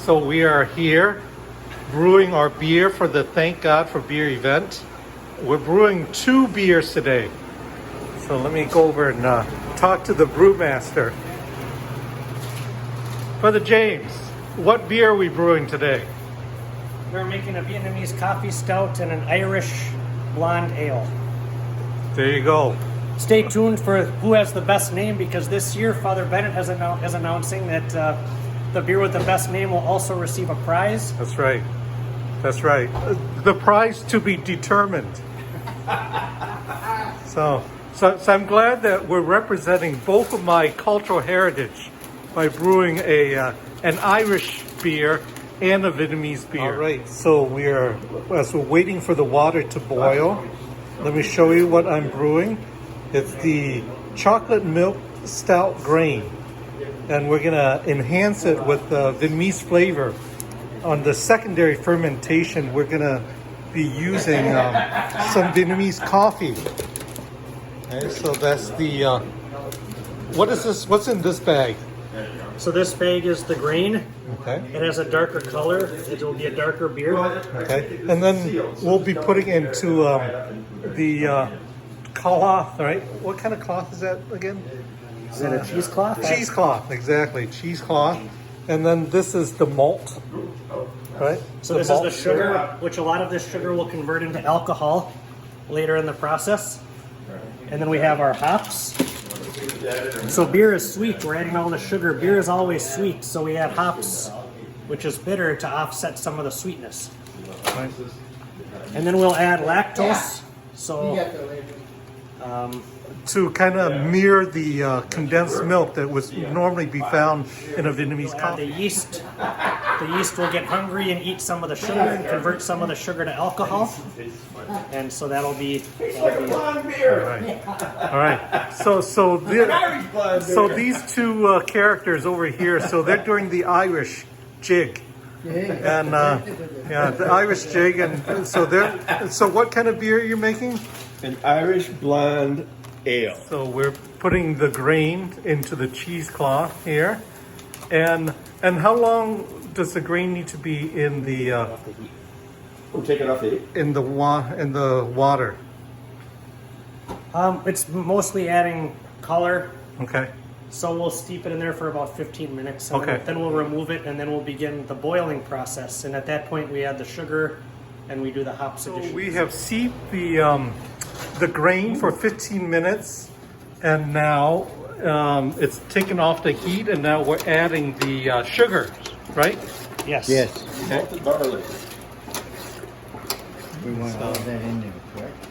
So we are here brewing our beer for the Thank God for Beer event. We're brewing 2 beers today. So let me go over and talk to the brewmaster. Brother James, what beer are we brewing today? We're making a Vietnamese coffee stout and an Irish blonde ale. There you go. Stay tuned for who has the best name, because this year Father Bennett is announcing that the beer with the best name will also receive a prize. That's right. That's right. The prize to be determined. So I'm glad that we're representing both of my cultural heritage by brewing an Irish beer and a Vietnamese beer. All right. So as we're waiting for the water to boil, let me show you what I'm brewing. It's the chocolate milk stout grain, and we're gonna enhance it with Vietnamese flavor. On the secondary fermentation, we're gonna be using some Vietnamese coffee. Okay, so that's the what is this? What's in this bag? So this bag is the grain. Okay. It has a darker color. It will be a darker beer. Okay, and then we'll be putting into the cloth, right? What kind of cloth is that again? Is that a cheesecloth? Cheesecloth, exactly, cheesecloth. And then this is the malt, right? So this is the sugar, which a lot of this sugar will convert into alcohol later in the process. And then we have our hops. So beer is sweet. We're adding all the sugar. Beer is always sweet, so we add hops, which is bitter, to offset some of the sweetness. Right. And then we'll add lactose. So to kind of mirror the condensed milk that would normally be found in a Vietnamese coffee. The yeast will get hungry and eat some of the sugar and convert some of the sugar to alcohol. And so that'll be All right. So these two characters over here, so they're doing the Irish jig. And the Irish jig, and so what kind of beer are you making? An Irish blonde ale. So we're putting the grain into the cheesecloth here, and how long does the grain need to be in the Take it off the heat. in the water? It's mostly adding color. Okay. So we'll steep it in there for about 15 minutes. And Okay. then we'll remove it, and then we'll begin the boiling process. And at that point, we add the sugar, and we do the hops addition. We have steeped the grain for 15 minutes, and now it's taken off the heat, and now we're adding the sugar, right? Yes. Yes, Malted barley. we want all that in there, correct?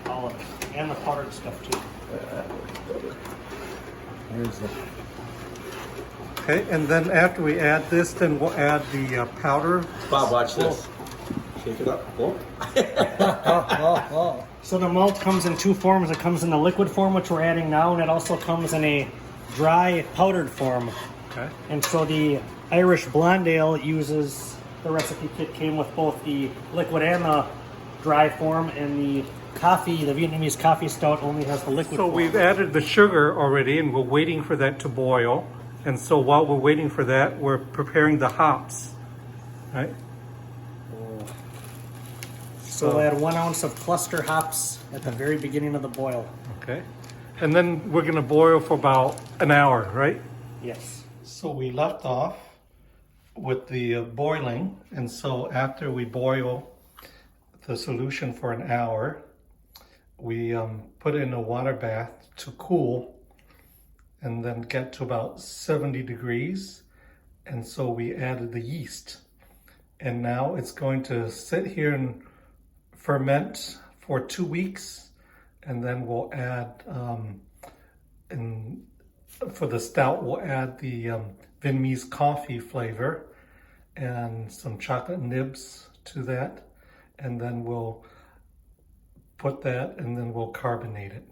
All of it. And the powdered stuff, too. Where's the, Okay, and then after we add this, then we'll add the powder. Bob, watch this. Shake it up. Oh. So the malt comes in 2 forms. It comes in the liquid form, which we're adding now, and it also comes in a dry powdered form. Okay. And so the Irish blonde ale uses, the recipe kit came with both the liquid and the dry form, and the Vietnamese coffee stout only has the liquid So form. we've added the sugar already, and we're waiting for that to boil. And so while we're waiting for that, we're preparing the hops, right? So we'll add 1 ounce of cluster hops at the very beginning of the boil. Okay. And then we're going to boil for about an hour, right? Yes. So we left off with the boiling. And so after we boil the solution for an hour, we put it in a water bath to cool and then get to about 70 degrees. And so we added the yeast. And now it's going to sit here and ferment for 2 weeks, and then we'll add, for the stout, we'll add the Vietnamese coffee flavor and some chocolate nibs to that, and then we'll put that, and then we'll carbonate it.